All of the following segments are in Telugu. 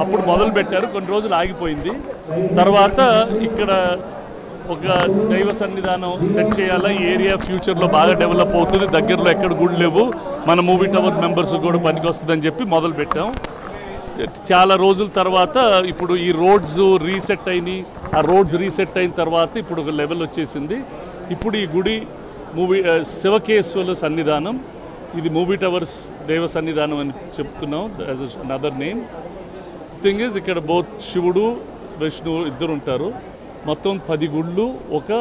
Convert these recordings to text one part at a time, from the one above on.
అప్పుడు మొదలు పెట్టారు, కొన్ని రోజులు ఆగిపోయింది. తర్వాత ఇక్కడ ఒక దైవ సన్నిధానం సెట్ చేయాలా, ఈ ఏరియా ఫ్యూచర్లో బాగా డెవలప్ అవుతుంది, దగ్గరలో ఎక్కడ గుడి లేవు, మన మూవీ టవర్ మెంబర్స్ కూడా పనికి వస్తుందని చెప్పి మొదలు పెట్టాం. చాలా రోజుల తర్వాత ఇప్పుడు ఈ రోడ్స్ రీసెట్ అయినాయి. ఆ రోడ్స్ రీసెట్ అయిన తర్వాత ఇప్పుడు ఒక లెవెల్ వచ్చేసింది. ఇప్పుడు ఈ గుడి శివకేశ్వర సన్నిధానం, ఇది మూవీ టవర్స్ దేవ సన్నిధానం అని చెప్తున్నాం as another name. Thing is ఇక్కడ బోత్ శివుడు విష్ణువు ఇద్దరు ఉంటారు. మొత్తం 10 గుళ్ళు, ఒక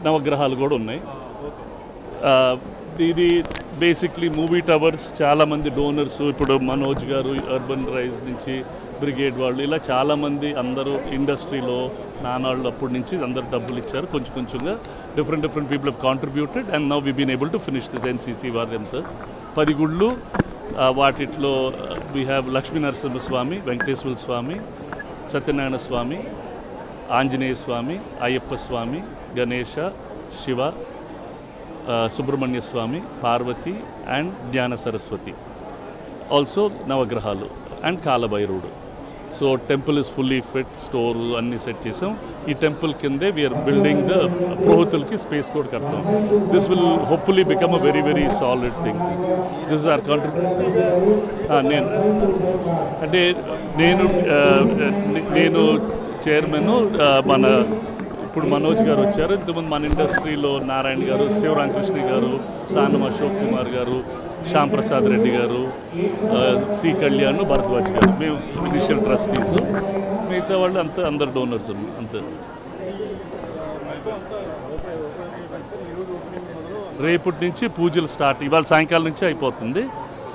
నవగ్రహాలు కూడా ఉన్నాయి. ఇది బేసిక్లీ మూవీ టవర్స్ చాలామంది డోనర్స్, ఇప్పుడు మనోజ్ గారు అర్బన్ రైజ్ నుంచి, బ్రిగేడ్ వాళ్ళు, ఇలా చాలామంది అందరూ ఇండస్ట్రీలో నానాళ్ళు అప్పటి నుంచి అందరు డబ్బులు ఇచ్చారు. కొంచెం కొంచెంగా different people have contributed and now we been able to finish this NCC వారంతా 10 గుళ్ళు. వాటిలో we have Lakshmi Narasimhaswamy, Venkateswara Swamy, Satyanarayana Swamy, Anjaneya Swamy, Ayyappa Swamy, Ganesha, Shiva, Subrahmanya Swamy, Parvati and Jnana Saraswati. Also నవగ్రహాలు అండ్ కాలభైరవుడు. So temple is fully fit, store అన్నీ సెట్ చేసాం. ఈ టెంపుల్ కిందే వీఆర్ బిల్డింగ్ ద పురోహితులకి స్పేస్ కూడా కడతాం. This will hopefully become a very solid thing. This is our contribution. నేను చైర్మన్, మన ఇప్పుడు మనోజ్ గారు వచ్చారు. ఇంతకుముందు మన ఇండస్ట్రీలో నారాయణ గారు, శివరామకృష్ణ గారు, సానం అశోక్ కుమార్ గారు, శ్యామ్ ప్రసాద్ రెడ్డి గారు, సి కళ్యాణ్, భరద్వాజ్ గారు, మేము ఇనిషియల్ ట్రస్టీస్. మిగతా వాళ్ళు అందరు డోనర్స్ అంతే. రేపటి నుంచి పూజలు స్టార్ట్, ఇవాళ సాయంకాలం నుంచి అయిపోతుంది.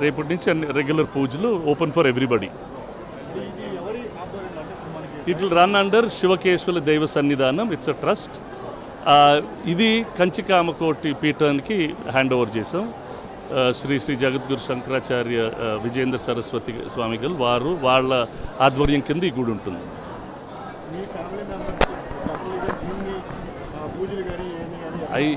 రేపటి నుంచి అన్ని రెగ్యులర్ పూజలు, open for everybody. It will run under Shivakeshwara Daiva Sannidhanam. It's a trust. ఇది కంచికామకోటి పీఠానికి హ్యాండ్ ఓవర్ చేసాం. శ్రీ జగద్గురు శంకరాచార్య విజయేంద్ర సరస్వతి స్వామి గారు వాళ్ళ ఆధ్వర్యం కింద ఈ గుడి ఉంటుంది. అవి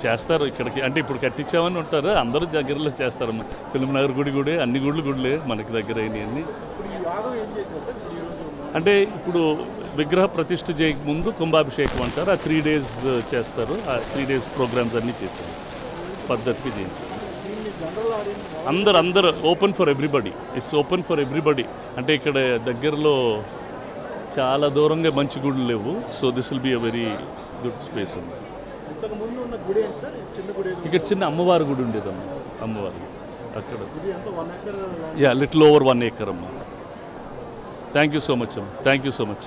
చేస్తారు ఇక్కడికి, అంటే ఇప్పుడు కట్టించామని ఉంటారు, అందరూ దగ్గరలో చేస్తారు. ఫిల్మ్ నగర్ గుడి అన్ని గుడులే మనకి దగ్గర అయినాయన్నీ. అంటే ఇప్పుడు విగ్రహ ప్రతిష్ఠ చేయకముందు కుంభాభిషేకం అంటారు, ఆ 3 days చేస్తారు. ఆ 3 days ప్రోగ్రామ్స్ అన్నీ చేస్తారు, పద్ధతికి చేయించారు. అందరు open for everybody. It's open for everybody. అంటే ఇక్కడ దగ్గరలో చాలా దూరంగా మంచి గుడులు లేవు. So this will be a very good space అన్నమాట. ఇక్కడ చిన్న అమ్మవారి గుడి ఉండేదమ్మా, అమ్మవారి అక్కడ. లిటిల్ ఓవర్ 1 acre అమ్మా. థ్యాంక్ యూ సో మచ్ అమ్మా, థ్యాంక్ యూ సో మచ్.